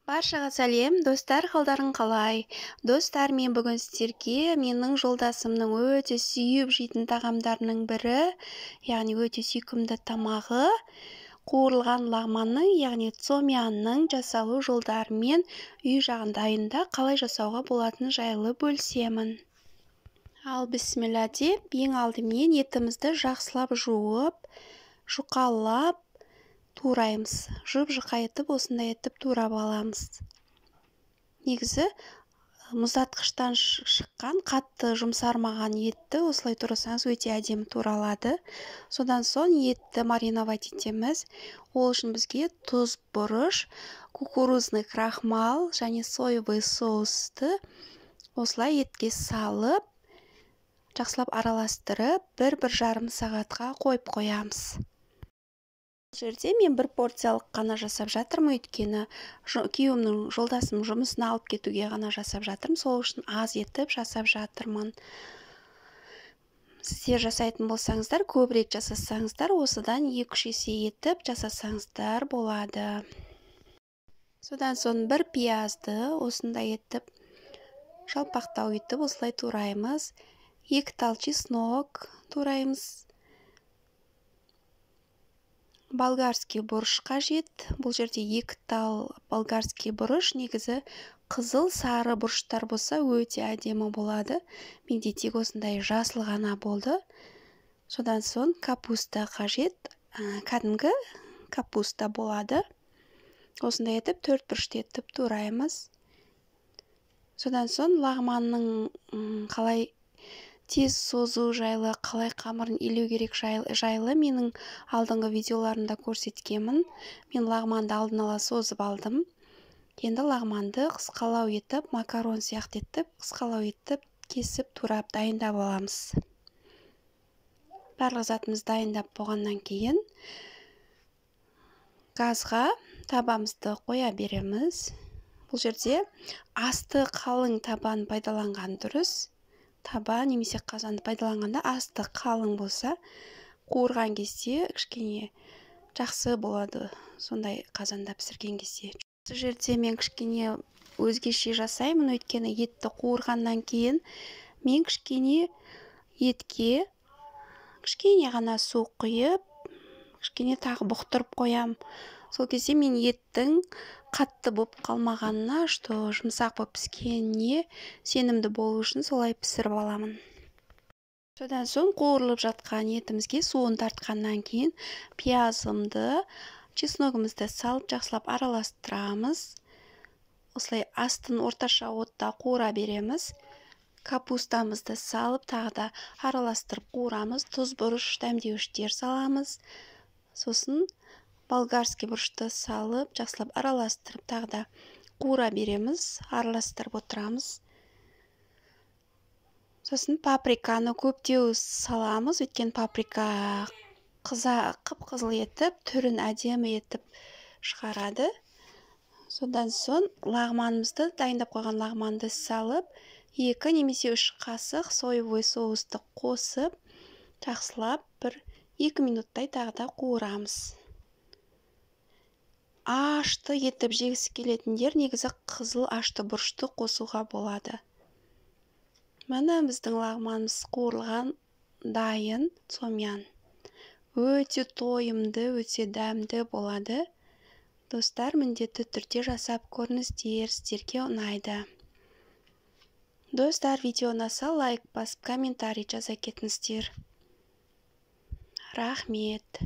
Баршаға сәлем, достар, қалдарың қалай? Достар, мен бүгін сіздерге менің жолдасымның өте сүйіп жейтін тағамдарының бірі, яғни өте сүйкімді тамағы, қуырылған лагманның, яғни цомянның жасалу жолдары мен үй жағдайында қалай жасауға болатыны жайлы бөлісемін. Ал бісміллә деп, ең алдымен етімізді жақсылап жуып, жұқалап, тураймыз. Жұп-жұқа етіп, осындай етіп турап аламыз. Негізі, мұздатқыштан шыққан қатты жұмсармаған етті осылай турасаңыз өте әдемі туралады. Содан соң етті мариновать етеміз. Ол үшін бізге тұз, бұрыш, кукурузный крахмал және соевый соусты осылай етке салып, жақсылап араластырып, 1-1,5 сағатқа қойып қоямыз. Бұл жерде мен 1 порциялық қана жасап жатырмын, өйткені күйеуімнің жолдасым жұмысына алып кетуге ғана жасап жатырмын, сол үшін аз етіп жасап жатырмын. Сіздер жасайтын болсаңыздар, көбірек жасасаңыздар, осыдан 2-3 есе етіп жасасаңыздар болады. Содан соң 1 пиязды осындай етіп, жалпақтау етіп осылай тураймыз. 2 тал чеснок тураймыз. Болгарский бұрыш қажет. Бұл жерде 2 тал болгарский бұрыш, негізі қызыл сары бұрыштар болса өте әдемі болады. Менде тек осындай жасыл ғана болды. Содан соң капуста қажет. Кәдімгі капуста болады. Осындай етіп 4 бұрышты етіп тураймыз. Содан соң лагманның қалай тез созу жайлы, қалай қамырын илеу керек жайлы менің алдыңғы видеоларымда көрсеткенмін. Мен лагманды алдын ала созып алдым. Енді лагманды қысқалау етіп, макарон сияқты етіп, қысқалау етіп, кесіп, турап, дайындап аламыз. Барлық затымыз дайындап болғаннан кейін газға табамызды қоя береміз. Бұл жерде асты қалың табан пайдаланған дұрыс. Таба немесе қазанды пайдаланғанда асты қалың болса, қуырған кезде кішкене жақсы болады, сондай қазанда пісірген кезде. Осы жерде мен кішкене өзгеше жасаймын, өйткені етті қуырғаннан кейін мен кішкене етке кішкене ғана су құйып, кішкене тағы бұқтырып қоям. Сол кезде мен еттің қатты болып қалмағанына, жұмсақ болып піскеніне сенімді болу үшін солай пісіріп аламын. Содан соң қуырылып жатқан етімізге суын тартқаннан кейін пиязымды, чесногымызды салып жақсылап араластырамыз. Осылай астын орташа отта қуыра береміз. Капустамызды салып, тағы да араластырып қуырамыз. Тұз, бұрыш, дәмдеуіштер саламыз. Сосын болгарский бұрышты салып, жақсылап араластырып, тағы да қуыра береміз, араластырып отырамыз. Сосын паприканы көптеу саламыз, өйткені паприка қып-қызыл етіп, түрін әдемі етіп шығарады. Содан соң лагманымызды, дайындап қойған лагманды салып, 2 немесе 3 қасық соевый соусты қосып, жақсылап 1-2 минуттай тағы да қуырамыз. Ашты етіп жегісі келетіндер негізі қызыл ашты бұрышты қосуға болады. Міне біздің лагманымыз қуырылған дайын цомян. Өте тойымды, өте дәмді болады. Достар, міндетті түрде жасап көріңіздер, сіздерге ұнайды. Достар, видео ұнаса лайк басып, комментарий жаза кетіңіздер. Рахмет.